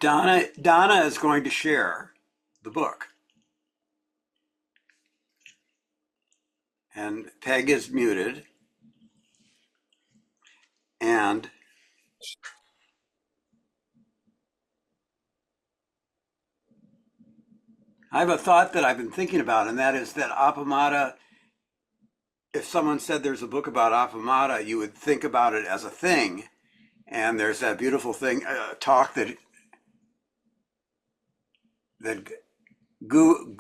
Donna is going to share the book, and Peg is muted, and I have a thought that I've been thinking about, and that is that Appamada, if someone said there's a book about Appamada, you would think about it as a thing. And there's that beautiful thing, talk that goo,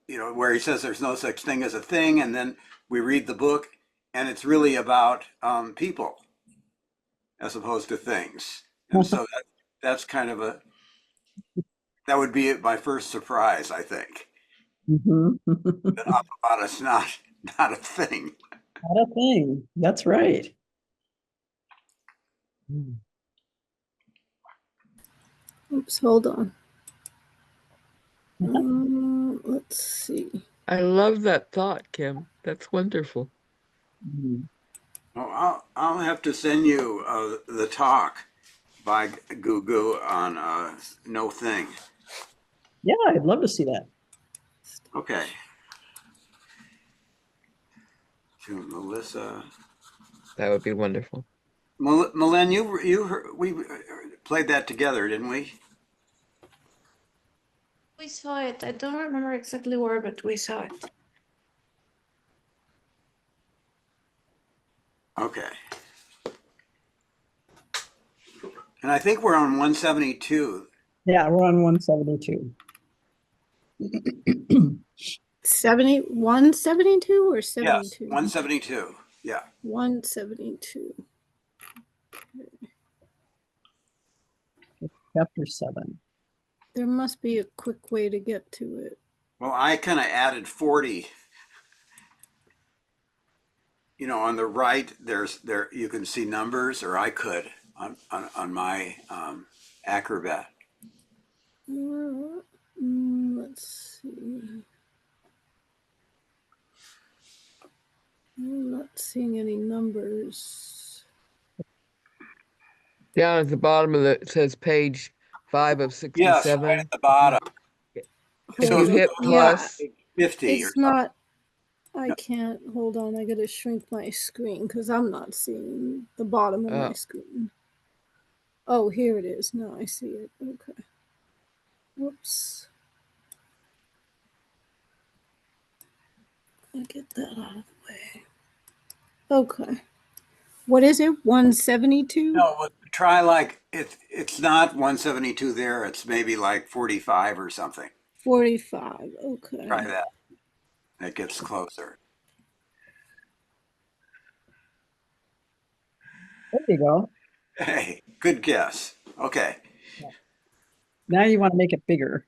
where he says there's no such thing as a thing, and then we read the book, and it's really about people as opposed to things. And so that's kind of that would be my first surprise, I think. Mhm. That Appamada's not a thing. Not a thing. That's right. Oops, hold on. Let's see. I love that thought, Kim. That's wonderful. Well, I'll have to send you the talk by Goo on no thing. Yeah, I'd love to see that. Okay. To Melissa. That would be wonderful. Malen, we played that together, didn't we? We saw it. I don't remember exactly where, but we saw it. Okay. And I think we're on 172. Yeah, we're on 172. 172 or 72? Yes, 172. Yeah. 172. Chapter 7. There must be a quick way to get to it. Well, I kind of added 40. On the right, there you can see numbers, or I could on my Acrobat. Let's see. I'm not seeing any numbers. Down at the bottom of it says page 5 of 67. Yes, right at the bottom. If So you hit plus, 50 or It's not. I can't. Hold on. I gotta shrink my screen because I'm not seeing the bottom of my screen. Oh, here it is. No, I see it. Okay. Whoops. I'll get that out of the way. Okay. What is it? 172? No, try like it's not 172 there. It's maybe like 45 or something. 45. Okay. Try that. It gets closer. There you go. Hey, good guess. Okay. Now you want to make it bigger.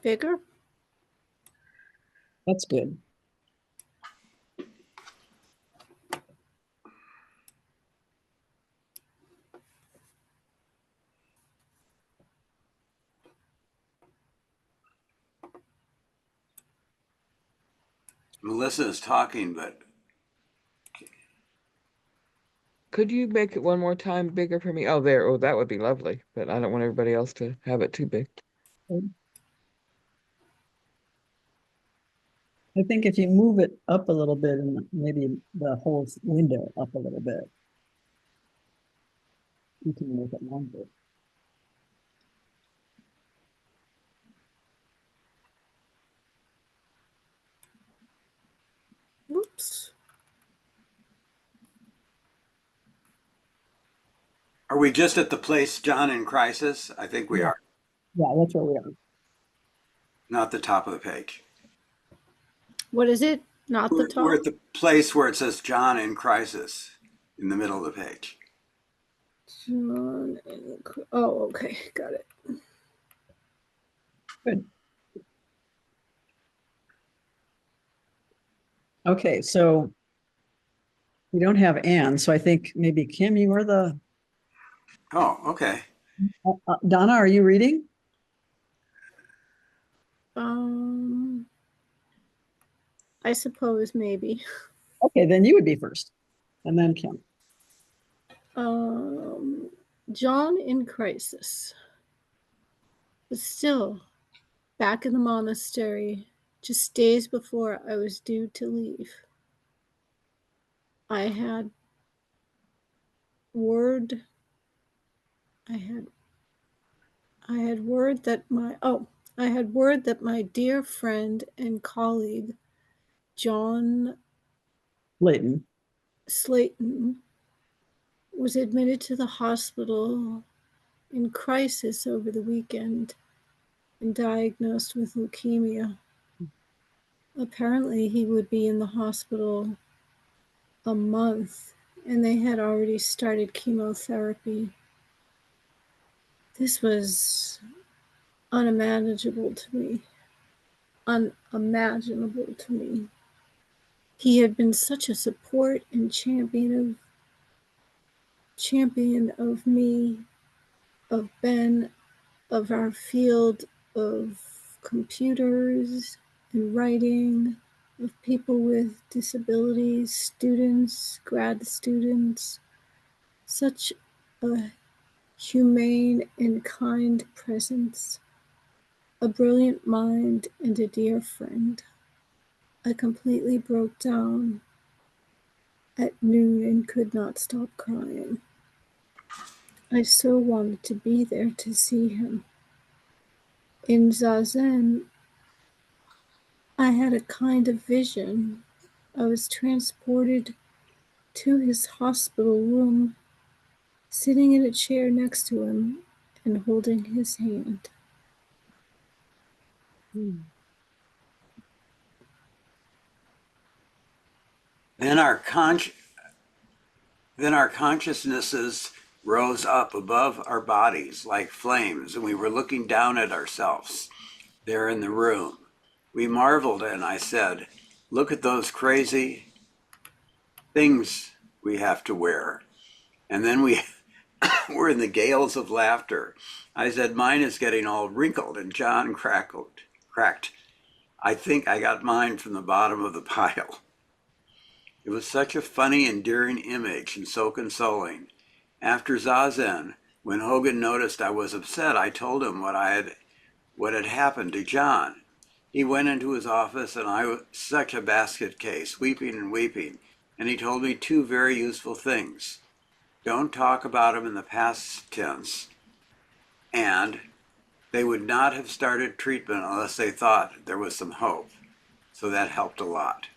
Bigger? That's good. Melissa is talking, but could you make it one more time bigger for me? Oh, there. Oh, that would be lovely. But I don't want everybody else to have it too big. I think if you move it up a little bit and maybe the whole window up a little bit, you can make it longer. Whoops. are we just at the place John in Crisis? I think we are. Yeah, that's where we are. Not the top of the page. What is it? Not the top? We're at the place where it says John in Crisis in the middle of the page. John and oh, okay. Got it. Good. Okay, so we don't have Anne, so I think maybe Kim, you are the Oh, okay. Donna, are you reading? I suppose maybe. Okay, then you would be first, and then Kim. John in crisis. But still, back in the monastery, just days before I was due to leave, I had word. I had word that my dear friend and colleague John Leighton. Slayton was admitted to the hospital in crisis over the weekend and diagnosed with leukemia. Apparently, he would be in the hospital a month, and they had already started chemotherapy. This was unimaginable to me. Unimaginable to me. He had been such a support and champion of me, of Ben, of our field of computers and writing, of people with disabilities, students, grad students. Such a humane and kind presence, a brilliant mind, and a dear friend. I completely broke down at noon and could not stop crying. I so wanted to be there to see him. In Zazen, I had a kind of vision. I was transported to his hospital room, sitting in a chair next to him and holding his hand. Then our consciousnesses rose up above our bodies like flames, and we were looking down at ourselves there in the room. We marveled, and I said, "Look at those crazy things we have to wear." And then we were in the gales of laughter. I said, "Mine is getting all wrinkled," and John cracked. "I think I got mine from the bottom of the pile." It was such a funny, endearing image and so consoling. After Zazen, when Hogan noticed I was upset, I told him what had happened to John. He went into his office, and I was such a basket case, weeping and weeping, and he told me two very useful things. Don't talk about him in the past tense, and they would not have started treatment unless they thought there was some hope. So that helped a lot.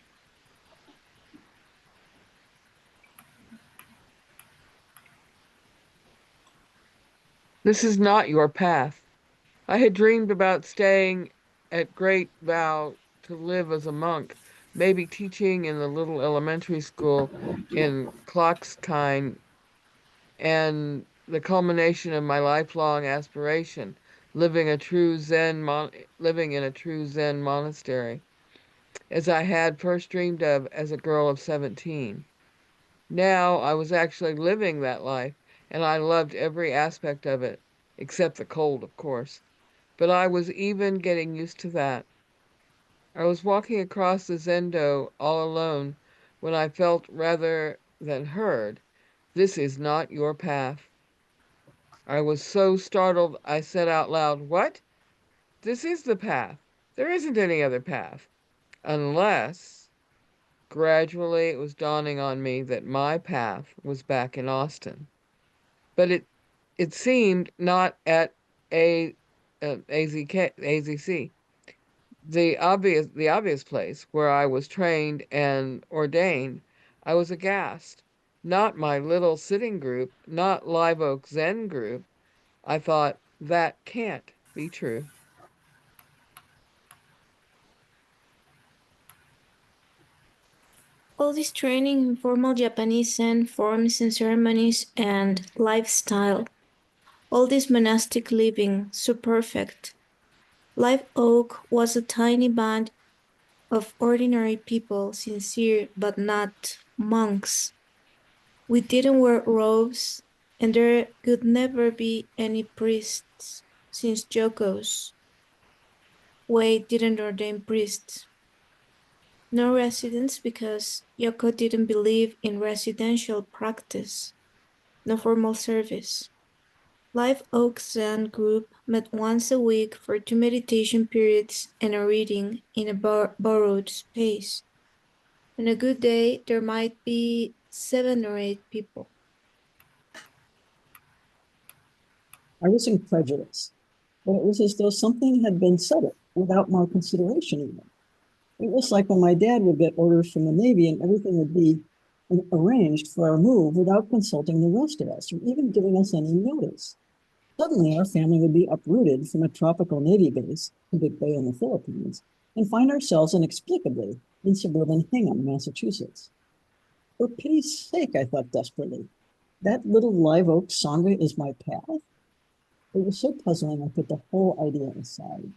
This is not your path. I had dreamed about staying at Great Vow to live as a monk, maybe teaching in the little elementary school in Klockstein, and the culmination of my lifelong aspiration, living in a true Zen monastery, as I had first dreamed of as a girl of 17. Now I was actually living that life, and I loved every aspect of it, except the cold, of course. But I was even getting used to that. I was walking across the Zendo all alone when I felt rather than heard, "This is not your path." I was so startled I said out loud, "What? This is the path. There isn't any other path. Unless—" Gradually it was dawning on me that my path was back in Austin. But it seemed not at a AZC. The obvious place where I was trained and ordained. I was aghast. Not my little sitting group, not Live Oak Zen group. I thought, that can't be true. All this training in formal Japanese Zen forms and ceremonies and lifestyle, all this monastic living, so perfect. Live Oak was a tiny band of ordinary people, sincere but not monks. We didn't wear robes and there could never be any priests since Joko's way didn't ordain priests. No residents because Yoko didn't believe in residential practice. No formal service. Live Oak Zen group met once a week for 2 meditation periods and a reading in a borrowed space. On a good day, there might be 7 or 8 people. I was incredulous, but it was as though something had been settled without my consideration even. It was like when my dad would get orders from the Navy and everything would be arranged for our move without consulting the rest of us or even giving us any notice. Suddenly, our family would be uprooted from a tropical Navy base, Big Bay in the Philippines, and find ourselves inexplicably in suburban Hingham, Massachusetts. For pity's sake, I thought desperately, that little live oak Sangha is my path? It was so puzzling, I put the whole idea aside.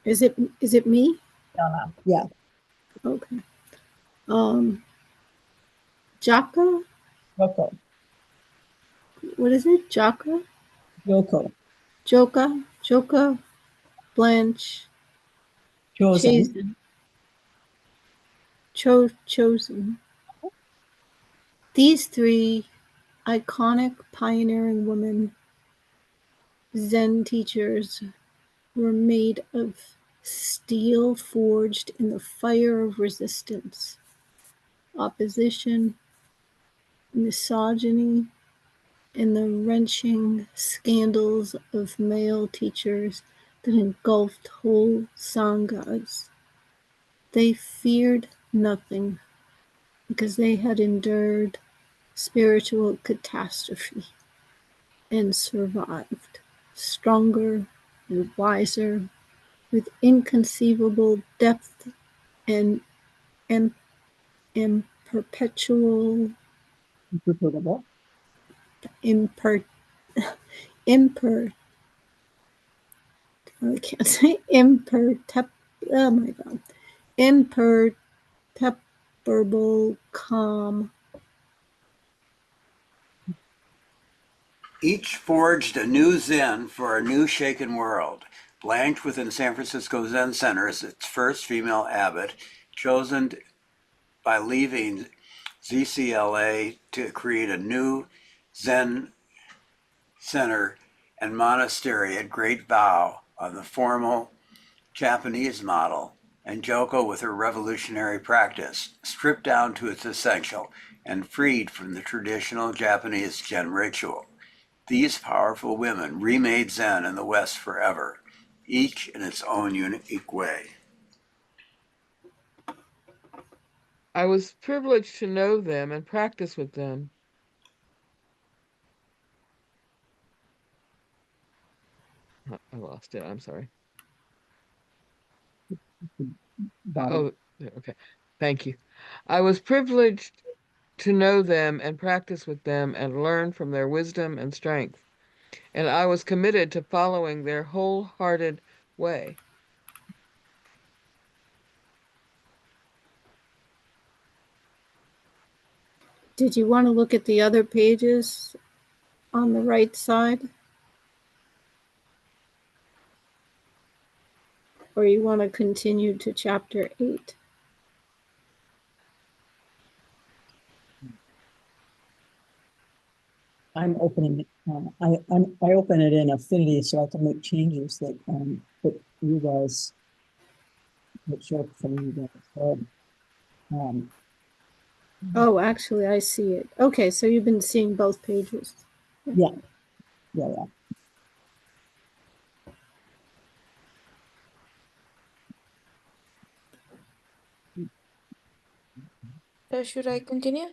Is it me? Yeah, Okay. Jaka? Yoko, What is it? Jaka? Yoko, Joka, Blanche, Chosen, Chazen, Chosen. These three iconic pioneering women, Zen teachers, were made of steel forged in the fire of resistance, opposition, misogyny, and the wrenching scandals of male teachers that engulfed whole sanghas. They feared nothing because they had endured spiritual catastrophe and survived, stronger and wiser, with inconceivable depth and, and, and perpetual imperturbable, imper, imper I can't say impertep oh my god. Imperturbable calm. Each forged a new Zen for a new shaken world. Blanche within San Francisco Zen Center as its first female abbot, chosen by leaving ZCLA to create a new Zen center and monastery at Great Vow on the formal Japanese model, and Joko with her revolutionary practice, stripped down to its essential and freed from the traditional Japanese Zen ritual. These powerful women remade Zen in the West forever, each in its own unique way. I was privileged to know them and practice with them. I lost it. I'm sorry. bottom. Okay. Thank you. I was privileged to know them and practice with them and learn from their wisdom and strength. And I was committed to following their wholehearted way. Did you want to look at the other pages on the right side? Or you want to continue to chapter 8? I'm opening it. I open it in Affinity so I can make changes that you guys that show up from you guys. So, Oh, actually, I see it. Okay, so you've been seeing both pages. yeah. Should I continue?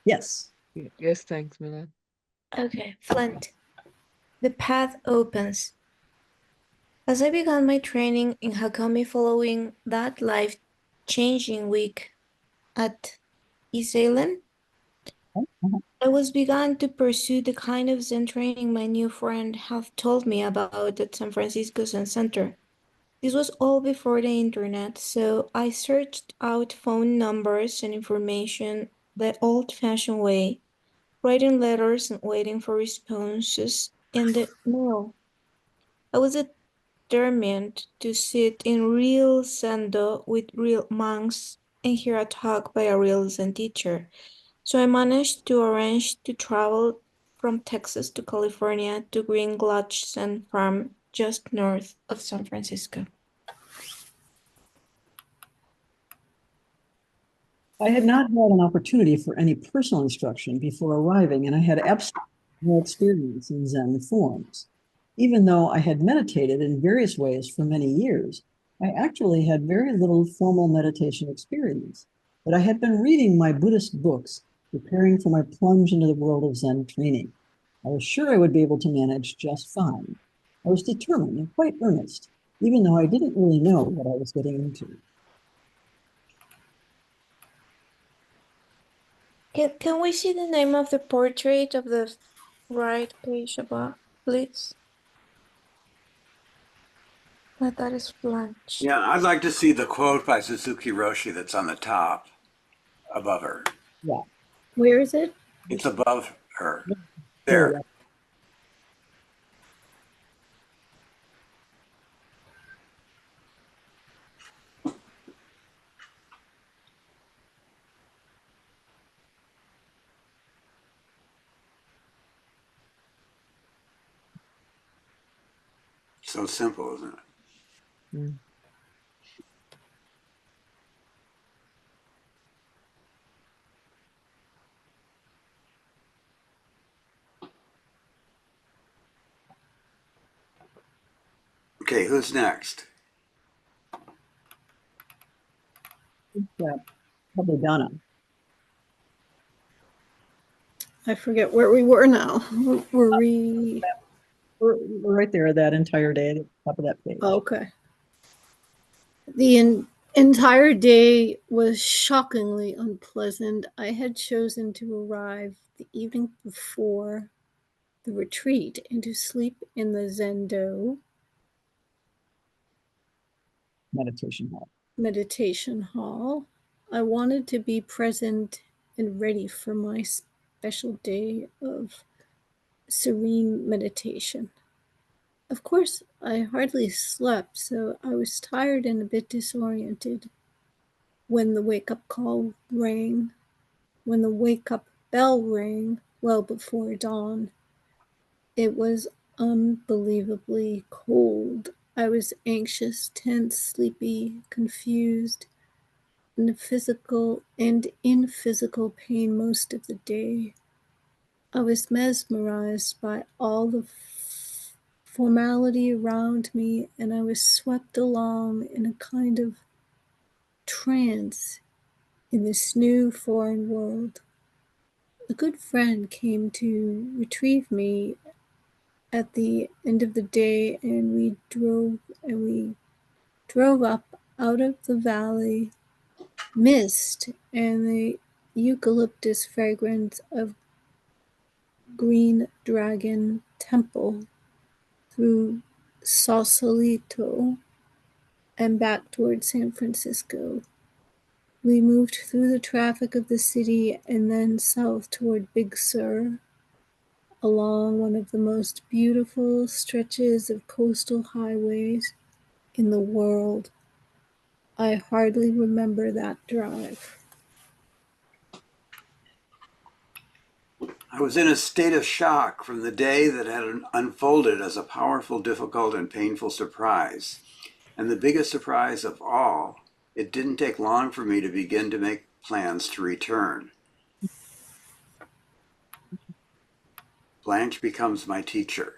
Yes. Yes, thanks, Milan. Okay, Flint. The path opens. As I began my training in Hakami following that life-changing week at East Salem, I was begun to pursue the kind of Zen training my new friend had told me about at San Francisco Zen Center. This was all before the internet, so I searched out phone numbers and information the old-fashioned way, writing letters and waiting for responses in the mail. I was determined to sit in real Zendo with real monks and hear a talk by a real Zen teacher. So I managed to arrange to travel from Texas to California to Green Gulch Zen Farm just north of San Francisco. I had not had an opportunity for any personal instruction before arriving, and I had absolutely no experience in Zen forms. Even though I had meditated in various ways for many years, I actually had very little formal meditation experience. But I had been reading my Buddhist books, preparing for my plunge into the world of Zen training. I was sure I would be able to manage just fine. I was determined and quite earnest, even though I didn't really know what I was getting into. Can we see the name of the portrait of the right page above, please? That is Blanche. Yeah, I'd like to see the quote by Suzuki Roshi that's on the top above her. Yeah. Where is it? It's above her. There. There. So simple, isn't it? Mm. Okay, who's next? Yeah, probably Donna. I forget where we were now. Were we? We're right there that entire day at the top of that page. Okay. The entire day was shockingly unpleasant. I had chosen to arrive the evening before the retreat and to sleep in the Zendo meditation hall. I wanted to be present and ready for my special day of serene meditation. Of course, I hardly slept, so I was tired and a bit disoriented when the wake-up call rang, when the wake-up bell rang well before dawn. It was unbelievably cold. I was anxious, tense, sleepy, confused, in physical pain most of the day. I was mesmerized by all the formality around me, and I was swept along in a kind of trance in this new foreign world. A good friend came to retrieve me at the end of the day, and we drove up out of the valley mist and the eucalyptus fragrance of Green Dragon Temple through Sausalito and back towards San Francisco. We moved through the traffic of the city and then south toward Big Sur, along one of the most beautiful stretches of coastal highways in the world. I hardly remember that drive. I was in a state of shock from the day that had unfolded as a powerful, difficult, and painful surprise. And the biggest surprise of all, it didn't take long for me to begin to make plans to return. Blanche becomes my teacher.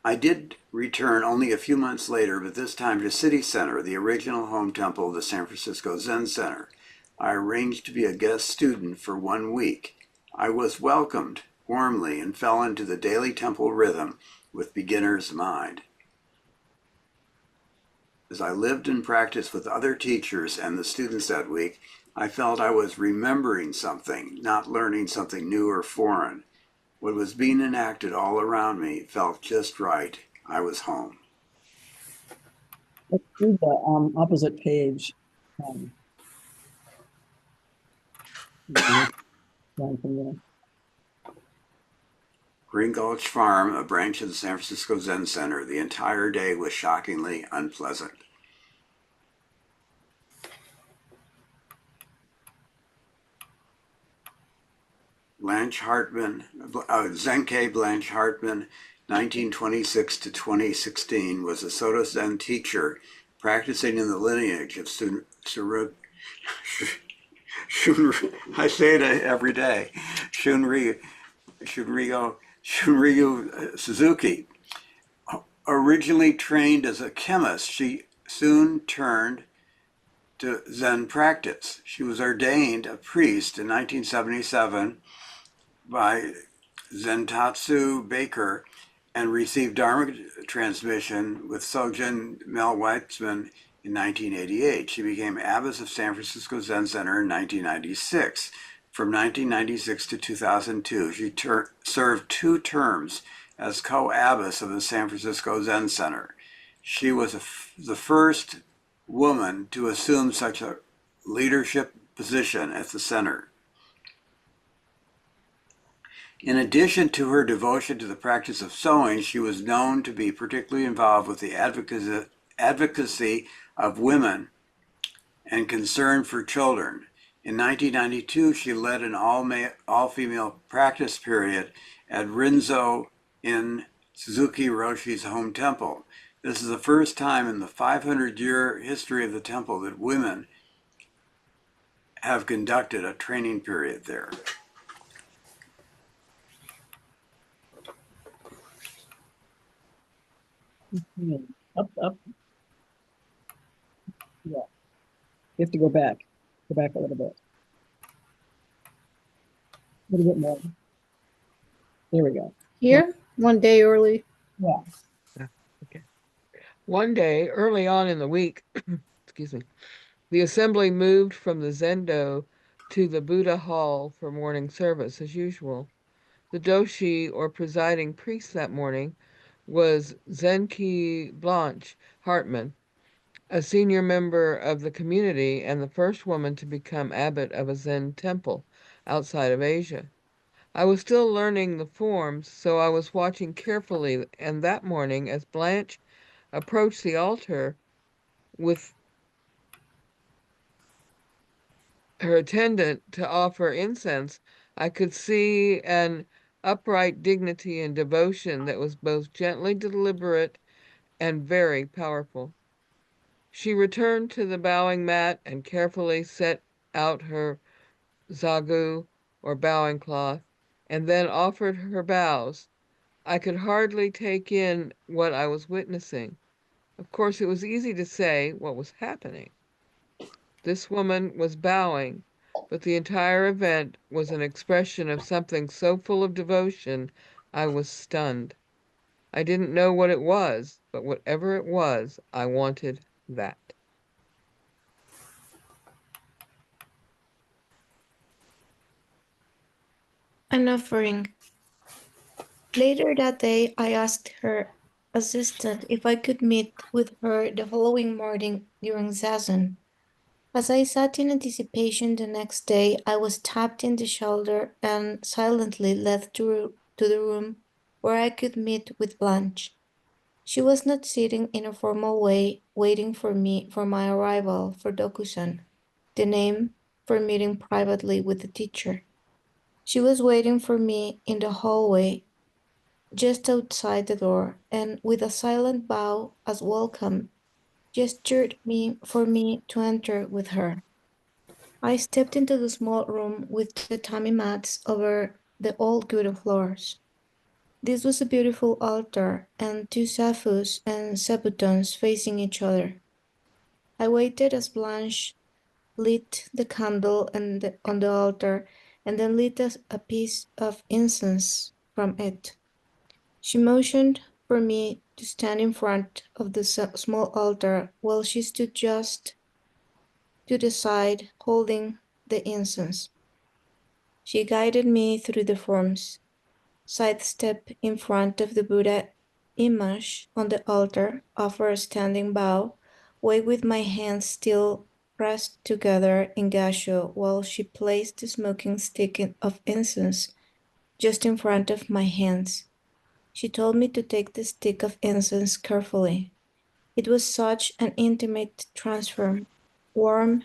I did return only a few months later, but this time to City Center, the original home temple of the San Francisco Zen Center. I arranged to be a guest student for 1 week. I was welcomed warmly and fell into the daily temple rhythm with beginner's mind. As I lived and practiced with other teachers and the students that week, I felt I was remembering something, not learning something new or foreign. What was being enacted all around me felt just right. I was home. Let's read the opposite page. Um, down from there. Green Gulch Farm, a branch of the San Francisco Zen Center. The entire day was shockingly unpleasant. Blanche Hartman, Zenke Blanche Hartman, 1926 to 2016, was a Soto Zen teacher practicing in the lineage of I say it every day, Shunryu Suzuki. Originally trained as a chemist, she soon turned to Zen practice. She was ordained a priest in 1977 by Zentatsu Baker and received Dharma transmission with Sojin Mel Weitzman in 1988. She became abbess of San Francisco Zen Center in 1996. From 1996 to 2002, she served 2 terms as co-abbess of the San Francisco Zen Center. She was the first woman to assume such a leadership position at the center. In addition to her devotion to the practice of sewing, she was known to be particularly involved with the advocacy of women and concern for children. In 1992, she led an all-female practice period at Rinzo in Suzuki Roshi's home temple. This is the first time in the 500-year history of the temple that women have conducted a training period there. Up. Yeah. You have to go back. Go back a little bit. A little bit more. There we go. Here, one day early. Yeah. Okay. One day, early on in the week, excuse me, the assembly moved from the Zendo to the Buddha Hall for morning service as usual. The doshi, or presiding priest that morning, was Zenki Blanche Hartman, a senior member of the community and the first woman to become abbot of a Zen temple outside of Asia. I was still learning the forms, so I was watching carefully, and that morning, as Blanche approached the altar with her attendant to offer incense, I could see an upright dignity and devotion that was both gently deliberate and very powerful. She returned to the bowing mat and carefully set out her zagu, or bowing cloth, and then offered her bows. I could hardly take in what I was witnessing. Of course, it was easy to say what was happening. This woman was bowing, but the entire event was an expression of something so full of devotion, I was stunned. I didn't know what it was, but whatever it was, I wanted that. An offering. Later that day, I asked her assistant if I could meet with her the following morning during Zazen. As I sat in anticipation the next day, I was tapped in the shoulder and silently led to the room where I could meet with Blanche. She was not sitting in a formal way, waiting for me for my arrival for Dokusan, the name for meeting privately with the teacher. She was waiting for me in the hallway just outside the door, and with a silent bow as welcome, gestured me for me to enter with her. I stepped into the small room with the tatami mats over the old wooden floors. This was a beautiful altar and 2 safus and sebutons facing each other. I waited as Blanche lit the candle on the altar and then lit a piece of incense from it. She motioned for me to stand in front of the small altar while she stood just to the side, holding the incense. She guided me through the forms, sidestep in front of the Buddha image on the altar, offer a standing bow, wait with my hands still pressed together in gassho while she placed the smoking stick of incense just in front of my hands. She told me to take the stick of incense carefully. It was such an intimate transfer, warm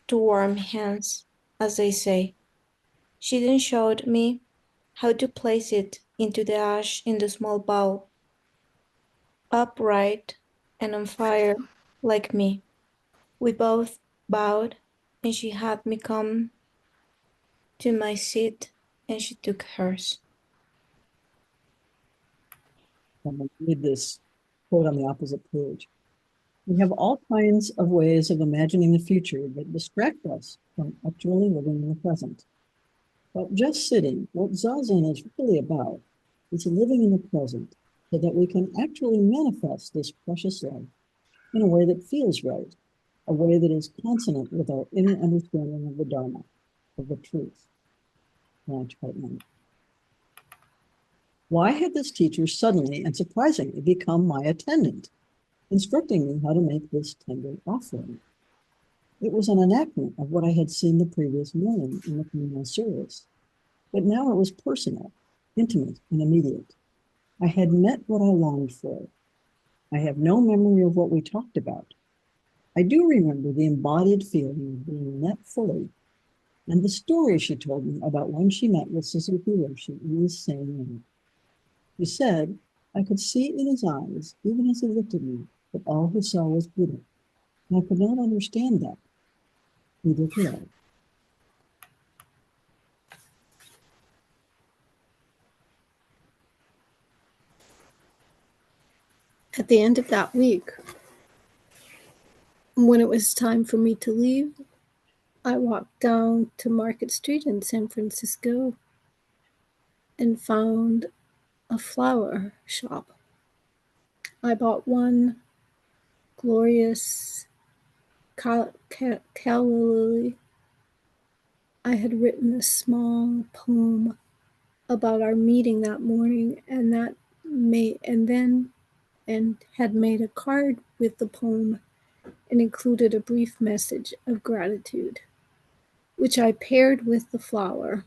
to warm hands, as they say. She then showed me how to place it into the ash in the small bowl, upright and on fire like me. We both bowed, and she had me come to my seat, and she took hers. I'm going to read this quote on the opposite page. We have all kinds of ways of imagining the future that distract us from actually living in the present. But just sitting, what Zazen is really about, is living in the present so that we can actually manifest this precious life in a way that feels right, a way that is consonant with our inner understanding of the Dharma, of the truth. Branch part 9. Why had this teacher suddenly and surprisingly become my attendant, instructing me how to make this tender offering? It was an enactment of what I had seen the previous morning in the communal service, but now it was personal, intimate, and immediate. I had met what I longed for. I have no memory of what we talked about. I do remember the embodied feeling of being met fully, and the story she told me about when she met with Suzuki Roshi in this same room. He said, I could see in his eyes, even as he looked at me, that all he saw was Buddha, and I could not understand that. Neither could I. At the end of that week, when it was time for me to leave, I walked down to Market Street in San Francisco and found a flower shop. I bought one glorious calla lily. I had written a small poem about our meeting that morning, and had made a card with the poem and included a brief message of gratitude, which I paired with the flower.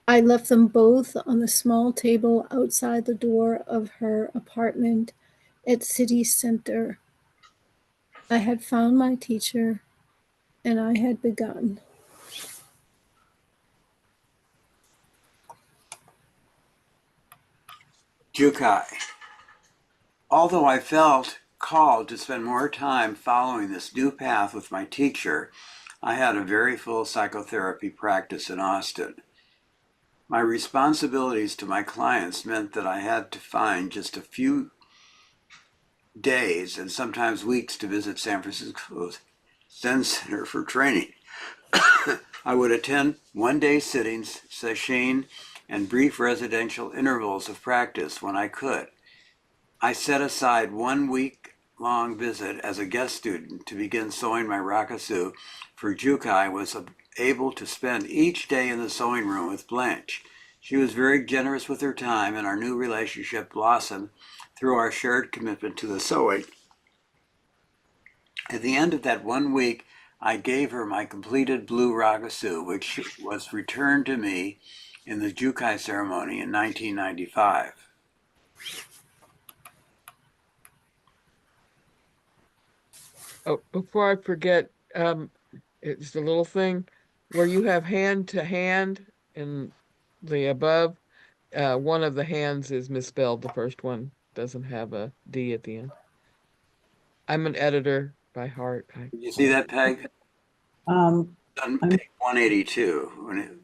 I left them both on the small table outside the door of her apartment at City Center. I had found my teacher, and I had begun. Jukai. Although I felt called to spend more time following this new path with my teacher, I had a very full psychotherapy practice in Austin. My responsibilities to my clients meant that I had to find just a few days and sometimes weeks to visit San Francisco's Zen Center for training. I would attend one-day sittings, sesshin, and brief residential intervals of practice when I could. I set aside 1 week-long visit as a guest student to begin sewing my rakusu, for Jukai was able to spend each day in the sewing room with Blanche. She was very generous with her time, and our new relationship blossomed through our shared commitment to the sewing. At the end of that 1 week, I gave her my completed blue rakusu, which was returned to me in the Jukai ceremony in 1995. Oh, before I forget, it's the little thing where you have hand to hand in the above. One of the hands is misspelled. The first one doesn't have a D at the end. I'm an editor by heart. Did you see that, Peg? Um, On I'm page 182, on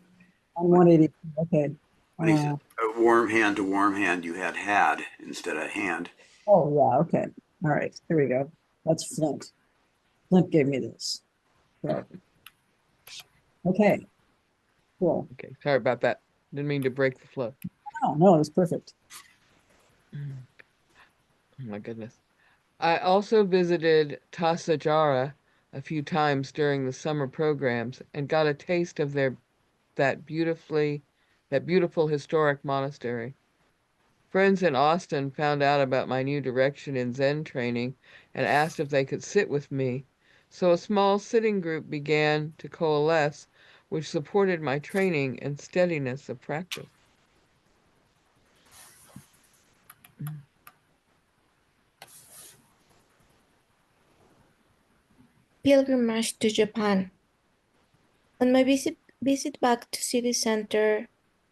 180. Okay. when he said a warm hand to warm hand, you had instead of hand. Oh, yeah. Okay. All right. Here we go. That's Flint. Flint gave me this. So, okay. Cool. Okay, sorry about that. Didn't mean to break the flow. Oh, no, it's perfect. Oh my goodness. I also visited Tasajara, a few times during the summer programs and got a taste of that beautiful historic monastery. Friends in Austin found out about my new direction in Zen training and asked if they could sit with me. So a small sitting group began to coalesce, which supported my training and steadiness of practice. Pilgrimage to Japan. On my visit back to city center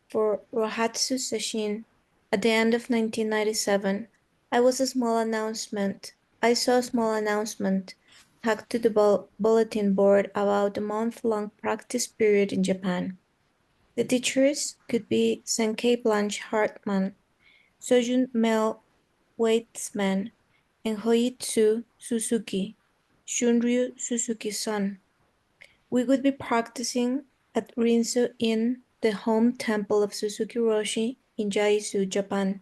for Rohatsu Sesshin at the end of 1997, I saw a small announcement tacked to the bulletin board about a month-long practice period in Japan. The teachers could be Senkei Blanche Hartman, Sojun Mel Weitzman, and Hoitsu Suzuki, Shunryu Suzuki's son. We would be practicing at Rinso Inn, the home temple of Suzuki Roshi in Yaesu, Japan.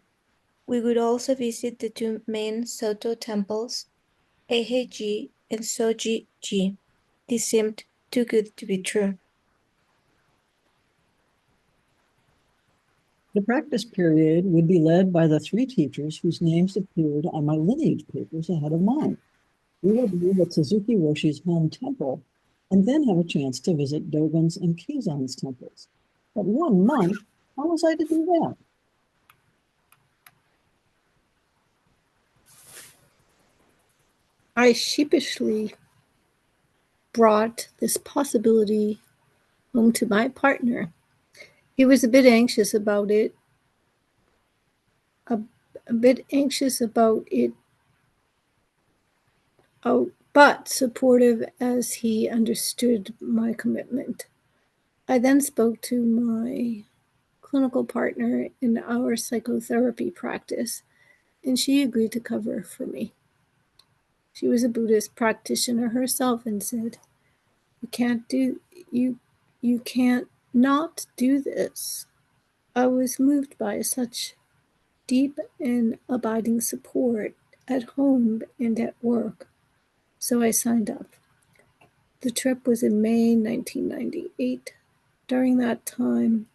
We would also visit the two main Soto temples, Eihei-ji and Soji-ji. This seemed too good to be true. The practice period would be led by the 3 teachers whose names appeared on my lineage papers ahead of mine. We will be at Suzuki Roshi's home temple and then have a chance to visit Dogen's and Keizan's temples. But 1 month, how was I to do that? I sheepishly brought this possibility home to my partner. He was a bit anxious about it, but supportive as he understood my commitment. I then spoke to my clinical partner in our psychotherapy practice, and she agreed to cover for me. She was a Buddhist practitioner herself and said, you can't not do this. I was moved by such deep and abiding support at home and at work, so I signed up. The trip was in May 1998. During that time,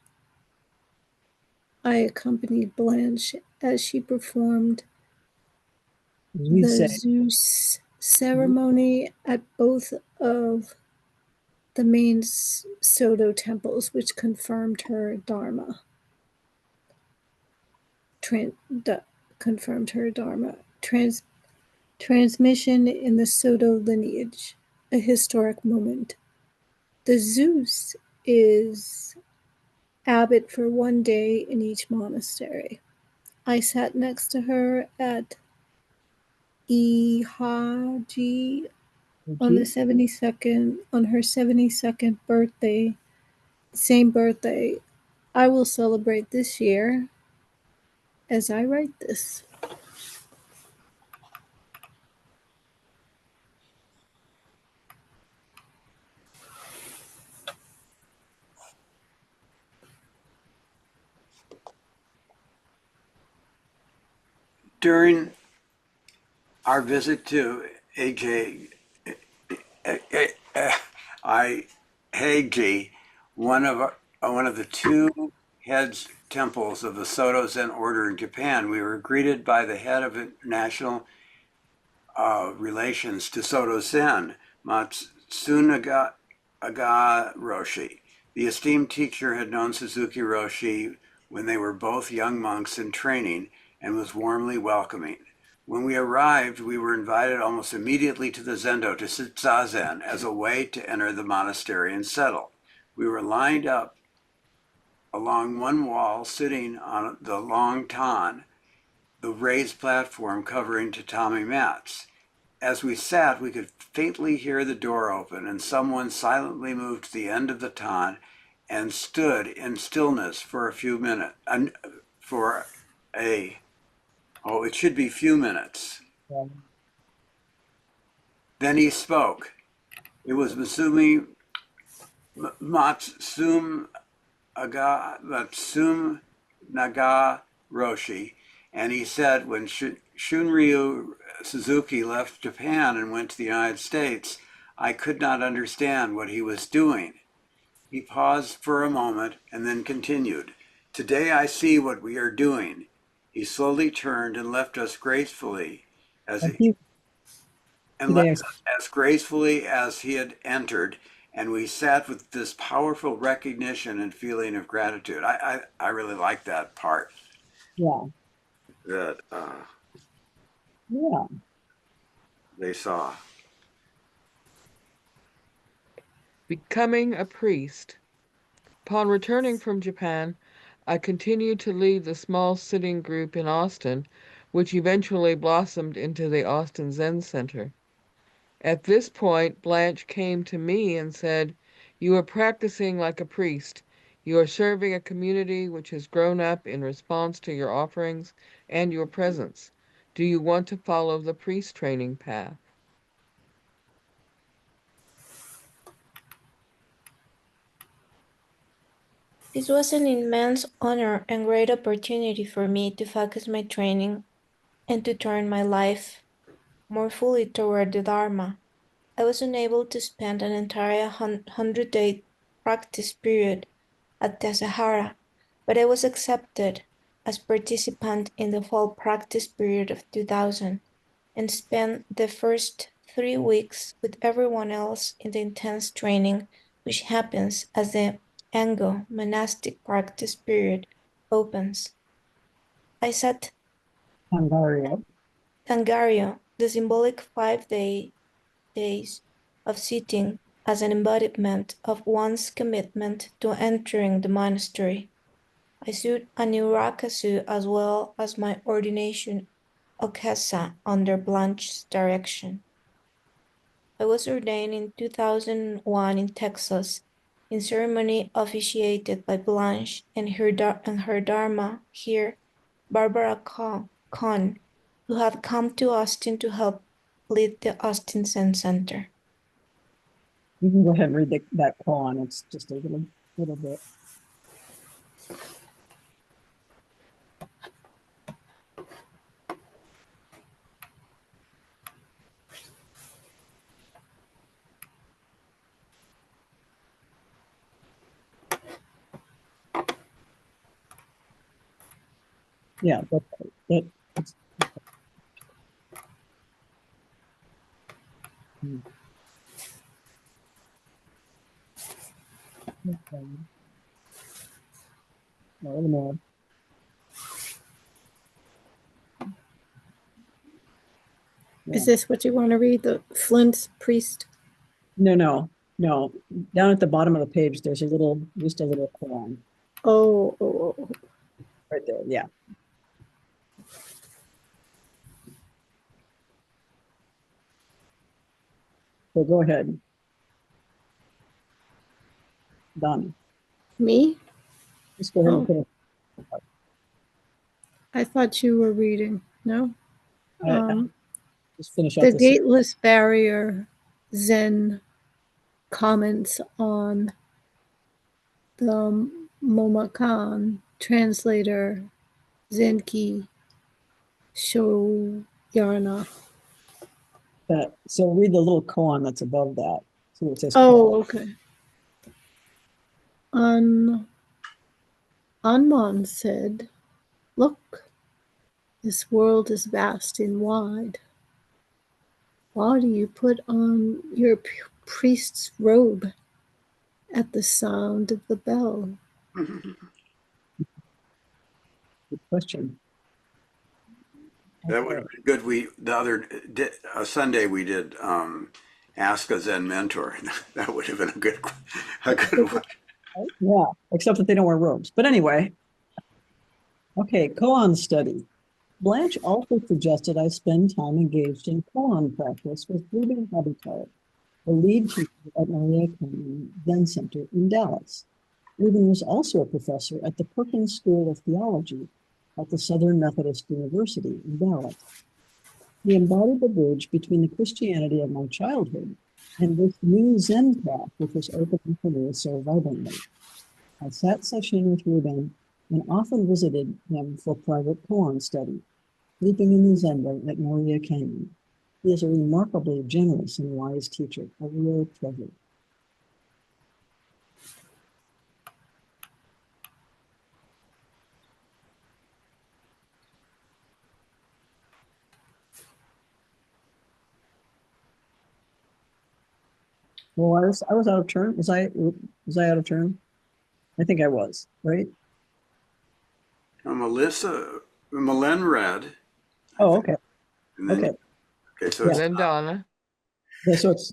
I accompanied Blanche as she performed the Zeus ceremony at both of the main Soto temples, which confirmed her Dharma. Transmission in the Soto lineage, a historic moment. The Zeus is abbot for 1 day in each monastery. I sat next to her at Ihaji on her 72nd birthday, same birthday I will celebrate this year as I write this. During our visit to Heiji, one of the 2 heads temples of the Soto Zen order in Japan, we were greeted by the head of international relations to Soto Zen, Matsunaga Roshi. The esteemed teacher had known Suzuki Roshi when they were both young monks in training and was warmly welcoming. When we arrived, we were invited almost immediately to the zendo to sit zazen as a way to enter the monastery and settle. We were lined up along one wall, sitting on the long tan, the raised platform covering tatami mats. As we sat, we could faintly hear the door open, and someone silently moved to the end of the tan and stood in stillness for a few minutes. It should be few minutes. Then he spoke. It was Matsum Naga Roshi, and he said, when Shunryu Suzuki left Japan and went to the United States, I could not understand what he was doing. He paused for a moment and then continued. Today I see what we are doing. He slowly turned and left us gracefully as And he, he, and today, left us as gracefully as he had entered, and we sat with this powerful recognition and feeling of gratitude. I really like that part yeah, that yeah. they saw. Becoming a priest. Upon returning from Japan, I continued to lead the small sitting group in Austin, which eventually blossomed into the Austin Zen Center. At this point, Blanche came to me and said, "You are practicing like a priest. You are serving a community which has grown up in response to your offerings and your presence. Do you want to follow the priest training path?" This was an immense honor and great opportunity for me to focus my training and to turn my life more fully toward the Dharma. I was unable to spend an entire 100-day practice period at the Sahara, but I was accepted as participant in the fall practice period of 2000 and spent the first 3 weeks with everyone else in the intense training which happens as the Ango monastic practice period opens. I sat Tangaria. Tangario, the symbolic 5 days of sitting, as an embodiment of one's commitment to entering the monastery. I stood a new Rakasu as well as my ordination Okesa under Blanche's direction. I was ordained in 2001 in Texas, in ceremony officiated by Blanche and her Dharma here, Barbara Kahn, who had come to Austin to help lead the Austin Zen Center. You can go ahead and read that koan. It's just a little bit. Yeah, it's, okay. No, wait a minute. Is Yeah. this what you want to read? The Flint's priest? No. Down at the bottom of the page, there's just a little koan Oh. right there. Yeah. So go ahead. Done. Me? Just go ahead and Oh, finish. I thought you were reading. No? I just finish The out this. Gateless Barrier Zen comments on the Momakan translator Zenki Shoyarna. So read the little koan that's above that. See what it says. Oh, okay. Anman said, "Look, this world is vast and wide. Why do you put on your priest's robe at the sound of the bell?" Good question. That would have been good. Sunday we did ask a Zen mentor. That would have been a good one. Yeah, except that they don't wear robes. But anyway, okay, koan study. Blanche also suggested I spend time engaged in koan practice with Ruben Habitat, the lead teacher at Maria Canyon Zen Center in Dallas. Ruben was also a professor at the Perkins School of Theology at the Southern Methodist University in Dallas. He embodied the bridge between the Christianity of my childhood and this new Zen path which was opening for me so vibrantly. I sat sessioning with Ruben and often visited him for private koan study, sleeping in the Zen at Maria Canyon. He is a remarkably generous and wise teacher, a real treasure. Well, I was out of turn. Was I out of turn? I think I was, right? Malen read, I Oh, think. okay. And then, Okay. okay, so Yeah. it's Then Donna. Yeah, so it's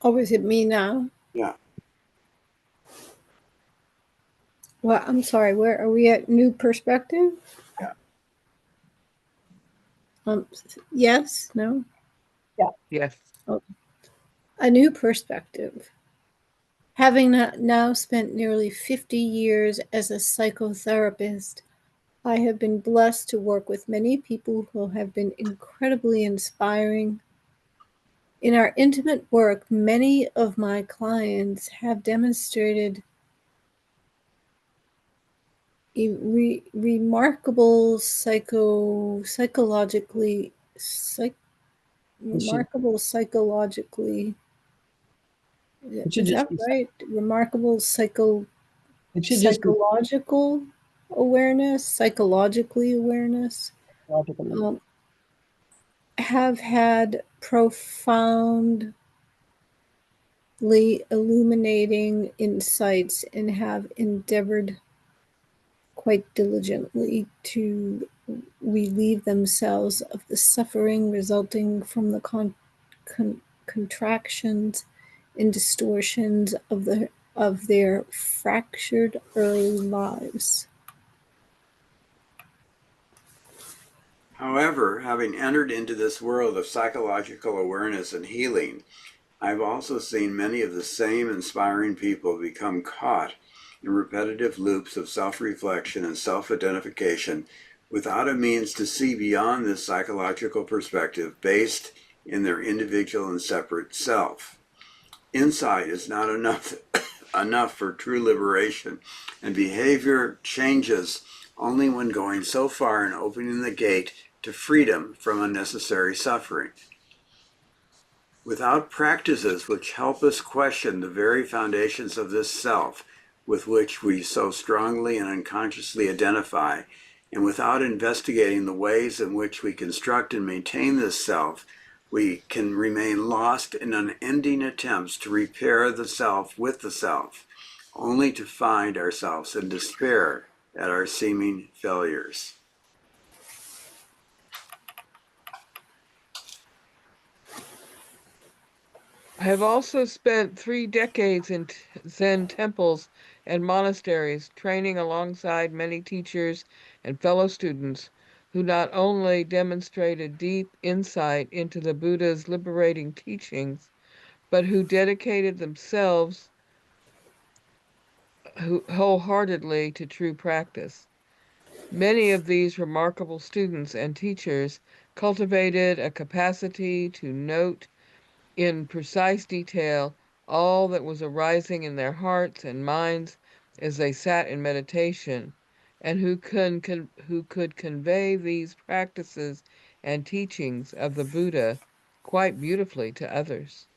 Oh, is it me now? yeah. Well, I'm sorry. Where are we at? New perspective? Yeah. Yes, no. Yes. A new perspective. Having now spent nearly 50 years as a psychotherapist, I have been blessed to work with many people who have been incredibly inspiring. In our intimate work, many of my clients have demonstrated remarkable psychologically remarkable psychologically it should is just that be right? Remarkable it should just be psychological awareness, psychologically awareness, logical. have had profoundly illuminating insights and have endeavored quite diligently to relieve themselves of the suffering resulting from the contractions and distortions of their fractured early lives. However, having entered into this world of psychological awareness and healing, I've also seen many of the same inspiring people become caught in repetitive loops of self-reflection and self-identification without a means to see beyond this psychological perspective based in their individual and separate self. Insight is not enough for true liberation, and behavior changes only when going so far and opening the gate to freedom from unnecessary suffering. Without practices which help us question the very foundations of this self with which we so strongly and unconsciously identify, and without investigating the ways in which we construct and maintain this self, we can remain lost in unending attempts to repair the self with the self, only to find ourselves in despair at our seeming failures. I have also spent 3 decades in Zen temples and monasteries, training alongside many teachers and fellow students who not only demonstrated deep insight into the Buddha's liberating teachings, but who dedicated themselves wholeheartedly to true practice. Many of these remarkable students and teachers cultivated a capacity to note in precise detail all that was arising in their hearts and minds as they sat in meditation, and who could convey these practices and teachings of the Buddha quite beautifully to others.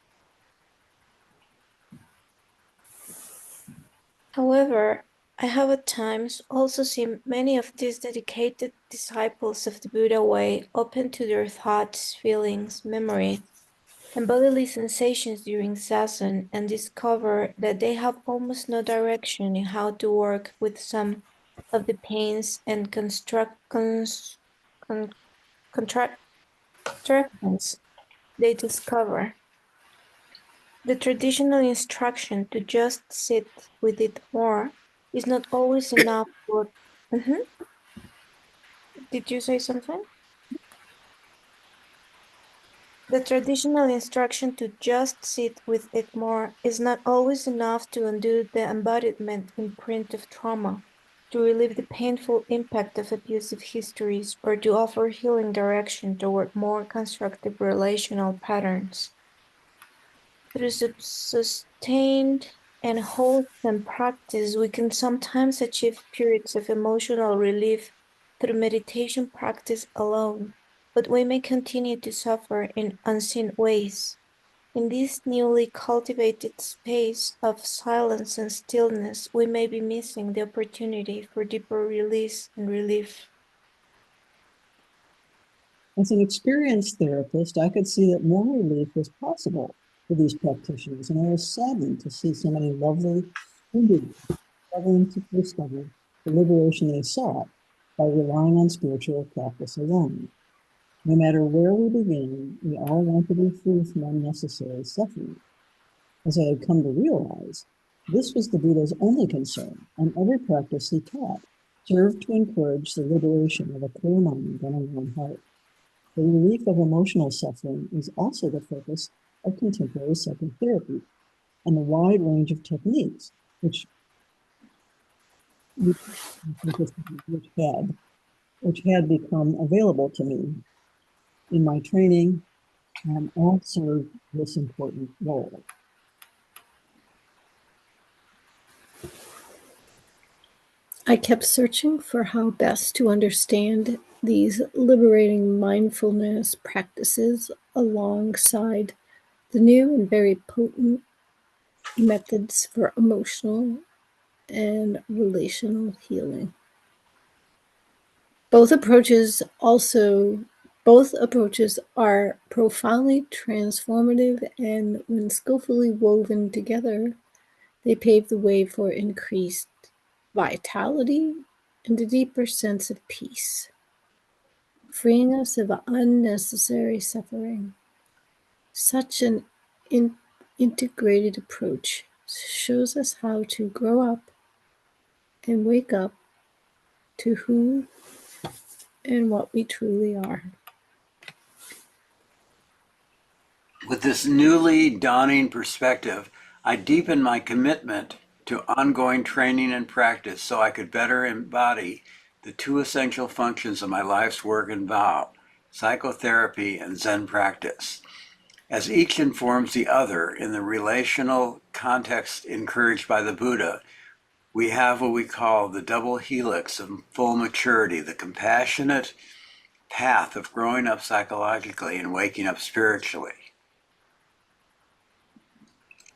However, I have at times also seen many of these dedicated disciples of the Buddha way open to their thoughts, feelings, memory, and bodily sensations during sasan and discover that they have almost no direction in how to work with some of the pains and contractions they discover. The traditional instruction to just sit with it more is not always enough for. Mhm. Did you say something? The traditional instruction to just sit with it more is not always enough to undo the embodiment imprint of trauma, to relieve the painful impact of abusive histories, or to offer healing direction toward more constructive relational patterns. Through sustained and wholesome practice, we can sometimes achieve periods of emotional relief through meditation practice alone, but we may continue to suffer in unseen ways. In this newly cultivated space of silence and stillness, we may be missing the opportunity for deeper release and relief. As an experienced therapist, I could see that more relief was possible for these practitioners, and I was saddened to see so many lovely individuals struggling to discover the liberation they sought by relying on spiritual practice alone. No matter where we begin, we all want to be free from unnecessary suffering. As I had come to realize, this was the Buddha's only concern, and every practice he taught served to encourage the liberation of a clear mind and a warm heart. The relief of emotional suffering is also the focus of contemporary psychotherapy and the wide range of techniques which had become available to me in my training all served this important role. I kept searching for how best to understand these liberating mindfulness practices alongside the new and very potent methods for emotional and relational healing. Both approaches are profoundly transformative, and when skillfully woven together, they pave the way for increased vitality and a deeper sense of peace, freeing us of unnecessary suffering. Such an integrated approach shows us how to grow up and wake up to who and what we truly are. With this newly dawning perspective, I deepened my commitment to ongoing training and practice so I could better embody the two essential functions of my life's work and vow, psychotherapy and Zen practice. As each informs the other in the relational context encouraged by the Buddha, we have what we call the double helix of full maturity, the compassionate path of growing up psychologically and waking up spiritually.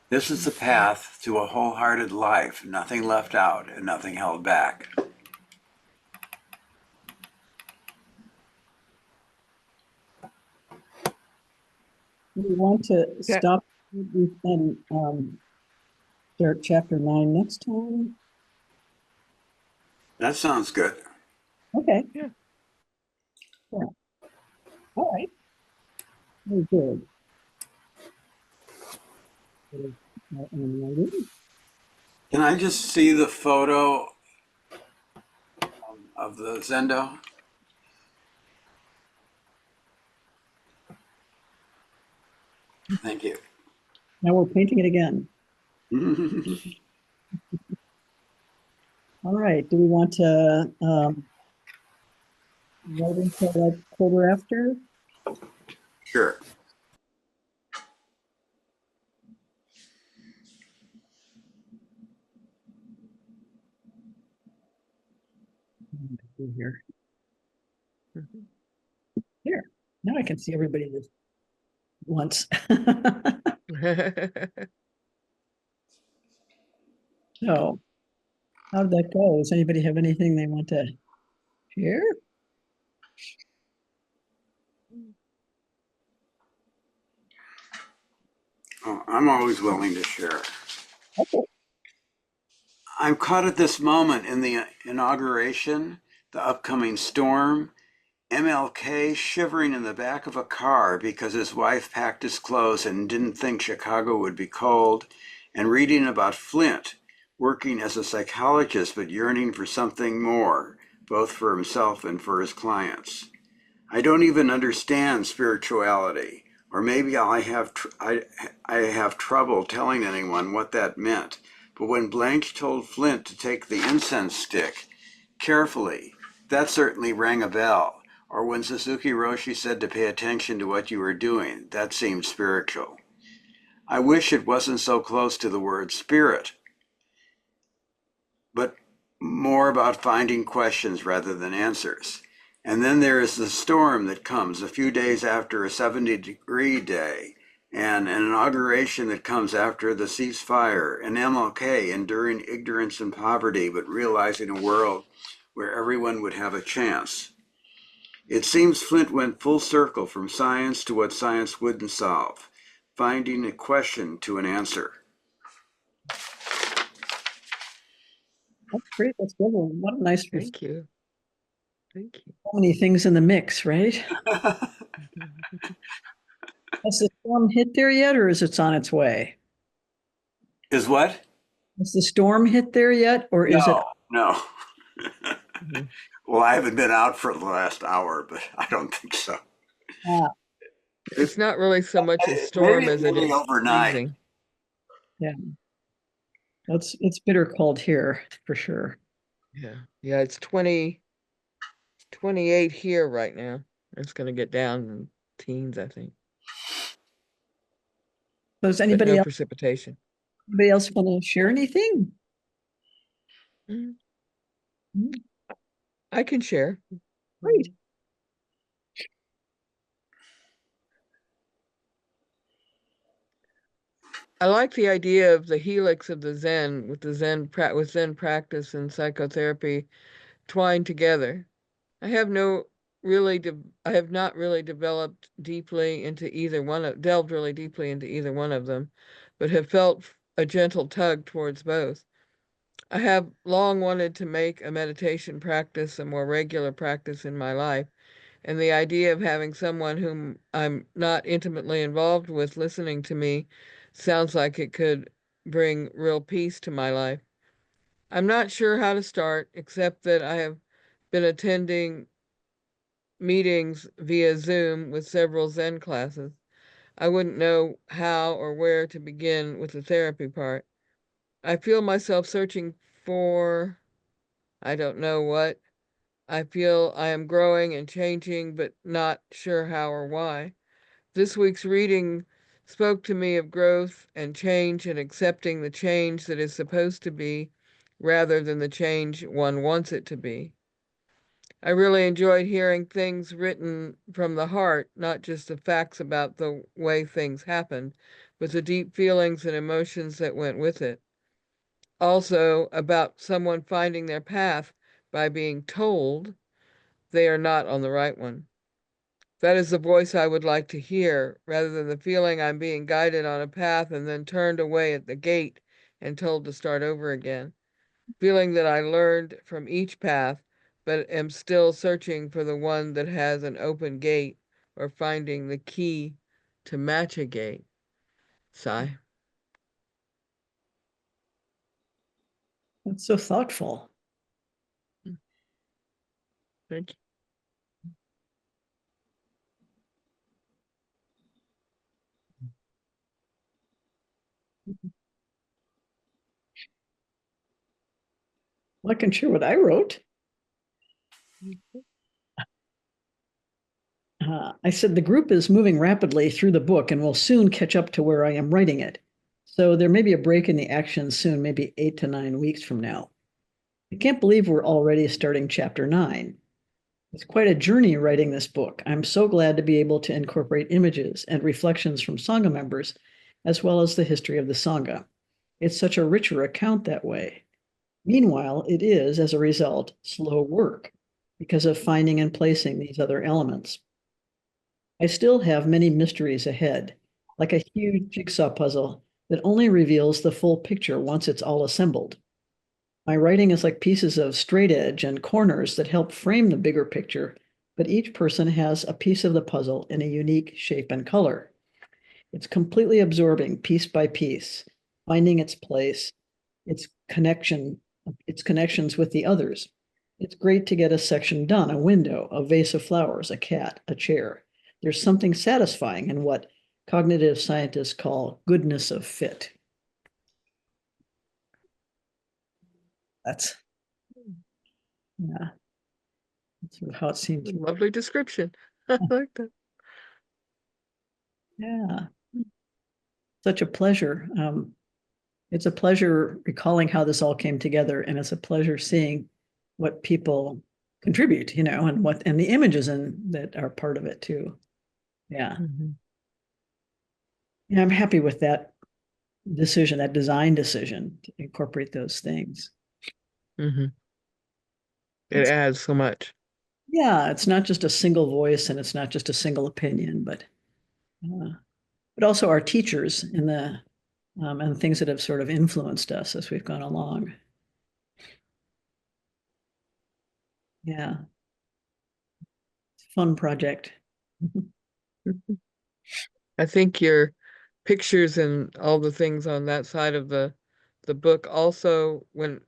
This is the path to a wholehearted life, nothing left out and nothing held back. We want to stop and start chapter 9 next time. That sounds good. Okay. Yeah. All right. Very good. Can I just see the photo of the Zendo? Thank you. Now we're painting it again. All right. Do we want to write into like quarter after? Sure. Here. Mhm. Here. Now I can see everybody this once. So, how did that go? Does anybody have anything they want to share? Oh, I'm always willing to share. Okay. I'm caught at this moment in the inauguration, the upcoming storm, MLK shivering in the back of a car because his wife packed his clothes and didn't think Chicago would be cold, and reading about Flint working as a psychologist but yearning for something more, both for himself and for his clients. I don't even understand spirituality, or maybe I have trouble telling anyone what that meant. But when Blanche told Flint to take the incense stick carefully, that certainly rang a bell. Or when Suzuki Roshi said to pay attention to what you were doing, that seemed spiritual. I wish it wasn't so close to the word spirit, but more about finding questions rather than answers. And then there is the storm that comes a few days after a 70-degree day, and an inauguration that comes after the ceasefire, an MLK enduring ignorance and poverty, but realizing a world where everyone would have a chance. It seems Flint went full circle from science to what science wouldn't solve, finding a question to an answer. That's great. That's good. What a nice, Thank you. Thank you. so many things in the mix, right? Has the storm hit there yet, or is it on its way? Is what? Has the storm hit there yet, or is it? No. Mhm. Well, I haven't been out for the last hour, but I don't think so. It's not really so much a storm as it is overnight. freezing. Yeah. It's bitter cold here for sure. Yeah. Yeah, it's 28 here right now. It's going to get down in teens, I think. So does But anybody no else precipitation. want to share anything? Mhm. Mm, I can share. Great. I like the idea of the helix of the Zen with Zen practice and psychotherapy twined together. I have no really I have not really delved really deeply into either one of them, but have felt a gentle tug towards both. I have long wanted to make a meditation practice a more regular practice in my life, and the idea of having someone whom I'm not intimately involved with listening to me sounds like it could bring real peace to my life. I'm not sure how to start, except that I have been attending meetings via Zoom with several Zen classes. I wouldn't know how or where to begin with the therapy part. I feel myself searching for, I don't know what. I feel I am growing and changing, but not sure how or why. This week's reading spoke to me of growth and change and accepting the change that is supposed to be rather than the change one wants it to be. I really enjoyed hearing things written from the heart, not just the facts about the way things happened, but the deep feelings and emotions that went with it. Also, about someone finding their path by being told they are not on the right one. That is the voice I would like to hear, rather than the feeling I'm being guided on a path and then turned away at the gate and told to start over again. Feeling that I learned from each path, but am still searching for the one that has an open gate or finding the key to match a gate. Sigh. That's so thoughtful. Thank you. Well, I can share what I wrote. I said the group is moving rapidly through the book and will soon catch up to where I am writing it. So there may be a break in the action soon, maybe 8 to 9 weeks from now. I can't believe we're already starting chapter 9. It's quite a journey writing this book. I'm so glad to be able to incorporate images and reflections from Sangha members, as well as the history of the Sangha. It's such a richer account that way. Meanwhile, it is, as a result, slow work because of finding and placing these other elements. I still have many mysteries ahead, like a huge jigsaw puzzle that only reveals the full picture once it's all assembled. My writing is like pieces of straight edge and corners that help frame the bigger picture, but each person has a piece of the puzzle in a unique shape and color. It's completely absorbing piece by piece, finding its place, its connections with the others. It's great to get a section done, a window, a vase of flowers, a cat, a chair. There's something satisfying in what cognitive scientists call goodness of fit. That's, yeah, that's sort of how it seems. Lovely description. I like that. Yeah, such a pleasure. It's a pleasure recalling how this all came together, and it's a pleasure seeing what people contribute, and the images that are part of it too. Yeah. Mhm. Yeah, I'm happy with that decision, that design decision to incorporate those things. Mhm. It It's, adds so much. yeah, it's not just a single voice and it's not just a single opinion, but also our teachers and things that have sort of influenced us as we've gone along. Yeah, fun project. Mhm. I think your pictures and all the things on that side of the book also, when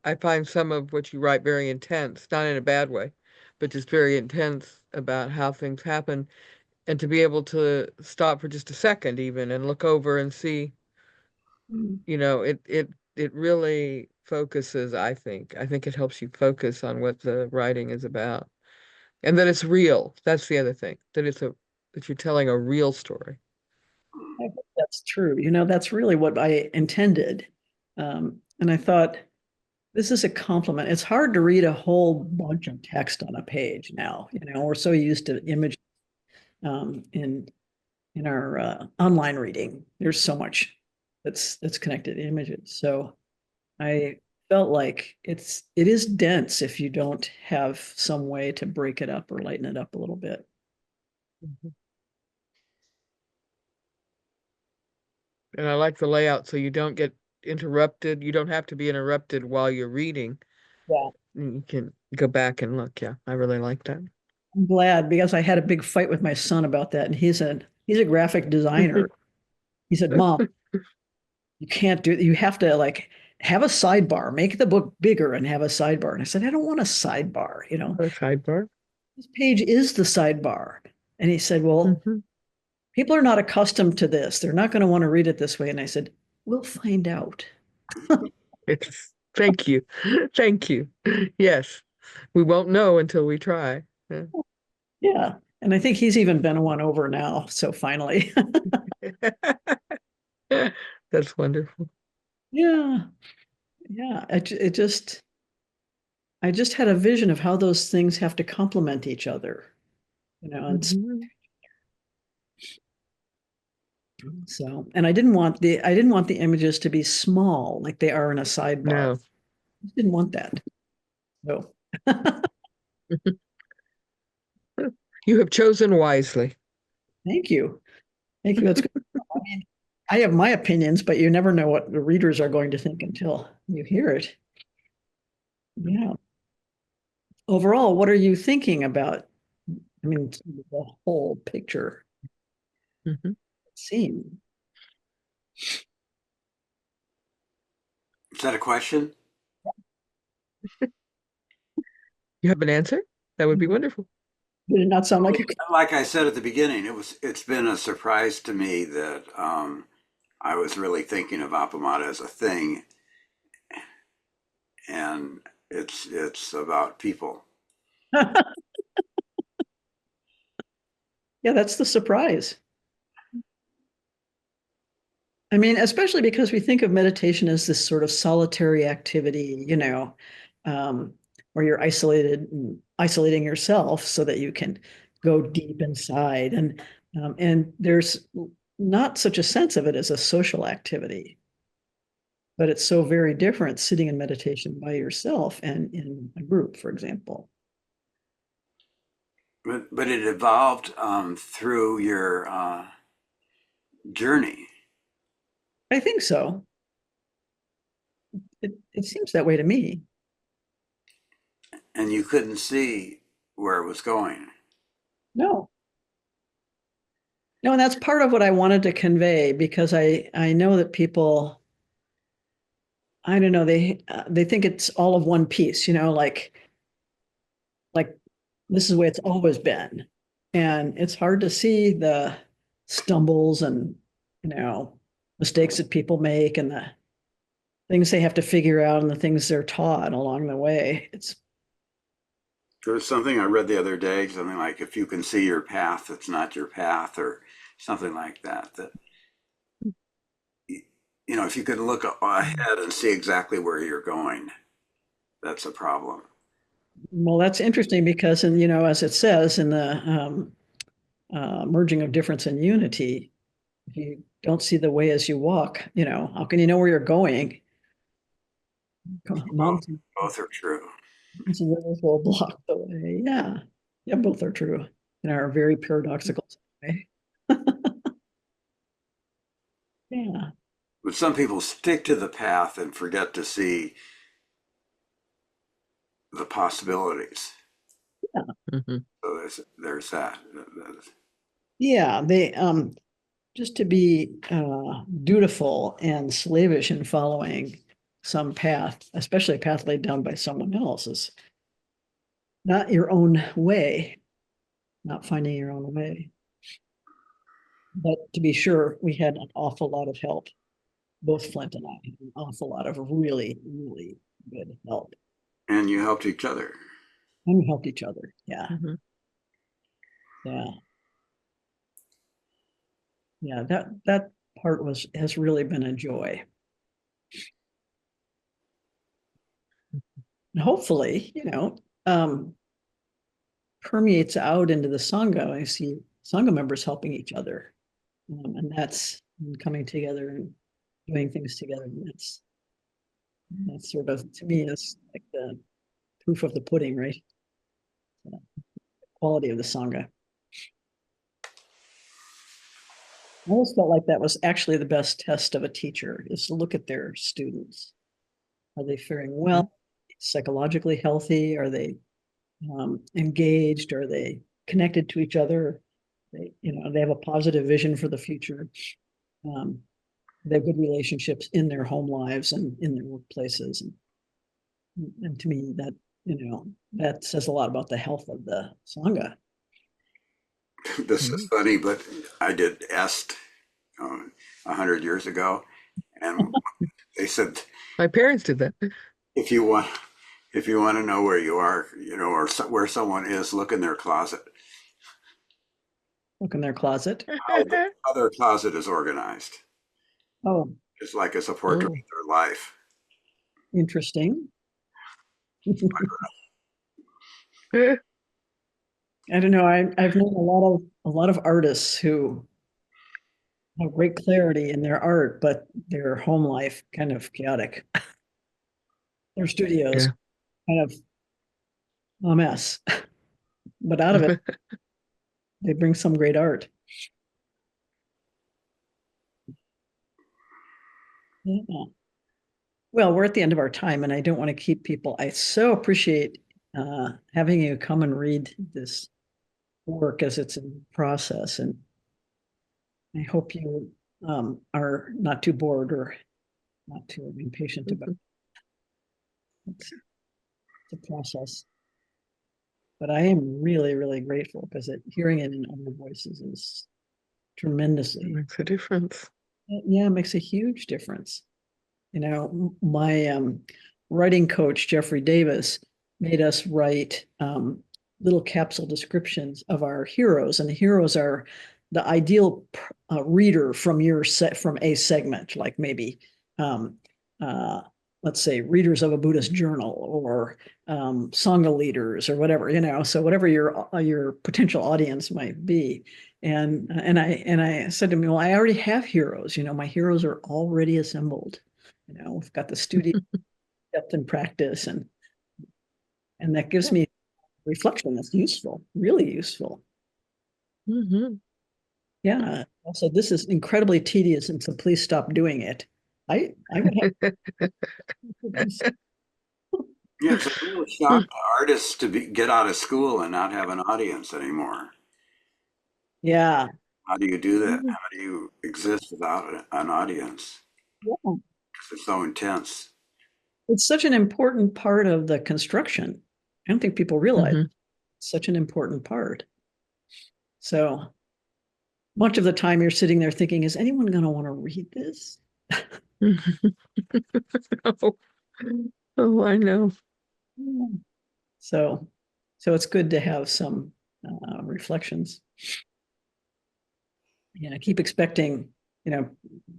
I find some of what you write very intense, not in a bad way, but just very intense about how things happen, and to be able to stop for just a second even and look over and see, Mm. it really focuses, I think. I think it helps you focus on what the writing is about. And that it's real. That's the other thing. That you're telling a real story. I hope that's true. That's really what I intended. And I thought, this is a compliment. It's hard to read a whole bunch of text on a page now. We're so used to image in our online reading. There's so much that's connected to images. So I felt like it is dense if you don't have some way to break it up or lighten it up a little bit. Mhm. And I like the layout so you don't get interrupted. You don't have to be interrupted while you're reading. Yeah. You can go back and look. Yeah, I really like that. I'm glad because I had a big fight with my son about that, and he's a graphic designer. He said, "Mom, you can't do it. You have to like have a sidebar, make the book bigger and have a sidebar." And I said, "I don't want a sidebar, A sidebar. This page is the sidebar." And he said, "Well, Hmm. people are not accustomed to this. They're not going to want to read it this way." And I said, "We'll find out." Thank you. Thank you. Yes, we won't know until we try. Yeah. Yeah. And I think he's even been won over now. So finally, That's wonderful. yeah. Yeah. I just had a vision of how those things have to complement each other, and Mhm. so, and I didn't want the images to be small like they are in a sidebar. No. I didn't want that. So, You have chosen wisely. thank you. Thank you. That's good. I mean, I have my opinions, but you never know what the readers are going to think until you hear it. Yeah. Overall, what are you thinking about? I mean, the whole picture Mhm. scene. Is that a question? You have an answer? That would be wonderful. Did it not sound like Like I said at the beginning, it's been a surprise to me that I was really thinking of Appamada as a thing, and it's about people. Yeah, that's the surprise. I mean, especially because we think of meditation as this sort of solitary activity, um, where you're isolating yourself so that you can go deep inside. And there's not such a sense of it as a social activity, but it's so very different sitting in meditation by yourself and in a group, for example. But it evolved through your journey, I think so. It seems that way to me. and you couldn't see where it was going. No, no, and that's part of what I wanted to convey because I know that people, I don't know, they think it's all of one piece, like this is the way it's always been. And it's hard to see the stumbles and, you know, mistakes that people make and the things they have to figure out and the things they're taught along the way. It's There's something I read the other day, something like if you can see your path, it's not your path, or something like that. That if you can look ahead and see exactly where you're going, that's a problem. Well, that's interesting because, and as it says in the merging of difference and unity, if you don't see the way as you walk, how can you know where you're going? Mountains Both are true. and rivers will block the way. Yeah. Yeah, both are true in our very paradoxical way. Yeah. But some people stick to the path and forget to see the possibilities. Mhm. So there's that. Yeah. They just to be dutiful and slavish in following some path, especially a path laid down by someone else, is not your own way, not finding your own way. But to be sure, we had an awful lot of help, both Flint and I, an awful lot of really, really good help. And you helped each other. And we helped each other. Yeah. Mhm. Yeah. Yeah. That part has really been a joy. And hopefully, permeates out into the Sangha. I see Sangha members helping each other. And that's coming together and doing things together. And that's sort of, to me, is like the proof of the pudding, right? The quality of the Sangha. I always felt like that was actually the best test of a teacher, is to look at their students. Are they faring well, psychologically healthy? Are they engaged? Are they connected to each other? They have a positive vision for the future. Um, they have good relationships in their home lives and in their workplaces. And to me, that says a lot about the health of the Sangha. This is funny, but I did EST 100 years ago, and they said My parents did that. if you want if you want to know where you are, or where someone is, look in their closet. Look in their closet. How their closet is organized. Oh, It's like it's a portrait Oh. of their life. interesting. I don't know. I've known a lot of artists who have great clarity in their art, but their home life kind of chaotic. Their studios Yeah. kind of a mess, but out of it, they bring some great art. Yeah. Well, we're at the end of our time, and I don't want to keep people. I so appreciate having you come and read this work as it's in process, and I hope you are not too bored or not too impatient about it. It's a process. But I am really, really grateful because hearing it in other voices is It tremendously, makes a difference. yeah, it makes a huge difference. My writing coach, Jeffrey Davis, made us write little capsule descriptions of our heroes, and the heroes are the ideal reader from from a segment, like maybe um, let's say readers of a Buddhist journal or Sangha leaders or whatever, so whatever your potential audience might be. And I said to him, well, I already have heroes. My heroes are already assembled. We've got the studio depth and practice, and that gives me reflection that's useful, really useful. Mhm. Yeah. Also, this is incredibly tedious, and so please stop doing it. I would have. Yeah, it's a real shock to artists to get out of school and not have an audience anymore. Yeah. How do you do that? Mhm. How do you exist without an audience? Yeah. Because it's so intense. It's such an important part of the construction. I don't think people realize Mhm. it's such an important part. So much of the time you're sitting there thinking, is anyone going to want to read this? Oh. Oh, I know. So, so it's good to have some reflections. Keep expecting,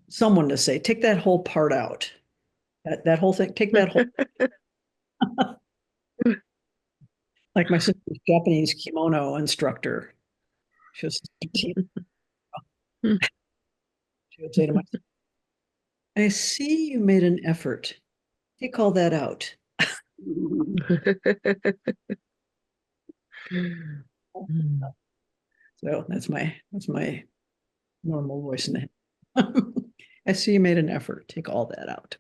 someone to say, take that whole part out. That whole thing, take that whole. Like my sister's Japanese kimono instructor. She was, she would say to my, I see you made an effort. Take all that out. So that's my normal voice now. I see you made an effort. Take all that out.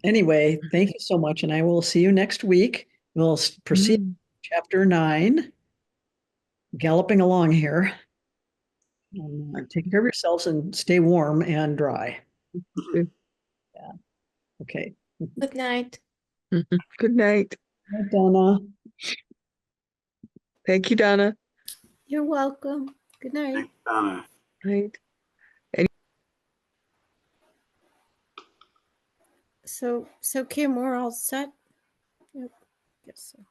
Anyway, thank you so much, and I will see you next week. We'll proceed chapter 9, galloping along here. Take care of yourselves and stay warm and dry. Yeah. Okay. Good night. Good night. Bye, Donna. Thank you, Donna. You're welcome. Good night. Thanks, Donna. Night. So Kim, we're all set? Yep, guess so.